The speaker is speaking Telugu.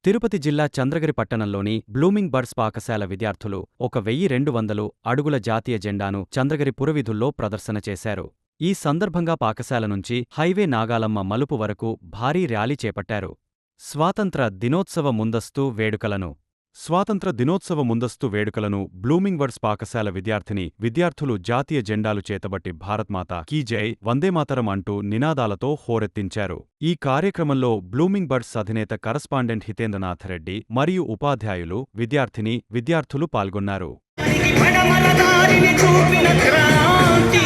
తిరుపతి జిల్లా చంద్రగిరి పట్టణంలోని బ్లూమింగ్ బర్డ్స్ పాఠశాల విద్యార్థులు 1200 అడుగుల జాతీయ జెండాను చంద్రగిరి పురవీధుల్లో ప్రదర్శన చేశారు. ఈ సందర్భంగా పాఠశాల నుంచి హైవే నాగాలమ్మ మలుపు వరకు భారీ ర్యాలీ చేపట్టారు. స్వాతంత్ర దినోత్సవ ముందస్తు వేడుకలను బ్లూమింగ్ బర్డ్స్ పాఠశాల విద్యార్థులు జాతీయ జెండాలు చేతబట్టి భారత్మాతా కీ జై, వందేమాతరం అంటూ నినాదాలతో హోరెత్తించారు. ఈ కార్యక్రమంలో బ్లూమింగ్ బర్డ్స్ అధినేత కరస్పాండెంట్ హితేంద్రనాథరెడ్డి మరియు ఉపాధ్యాయులు, విద్యార్థులు పాల్గొన్నారు. పడమర దారిని చూపిన క్రాంతి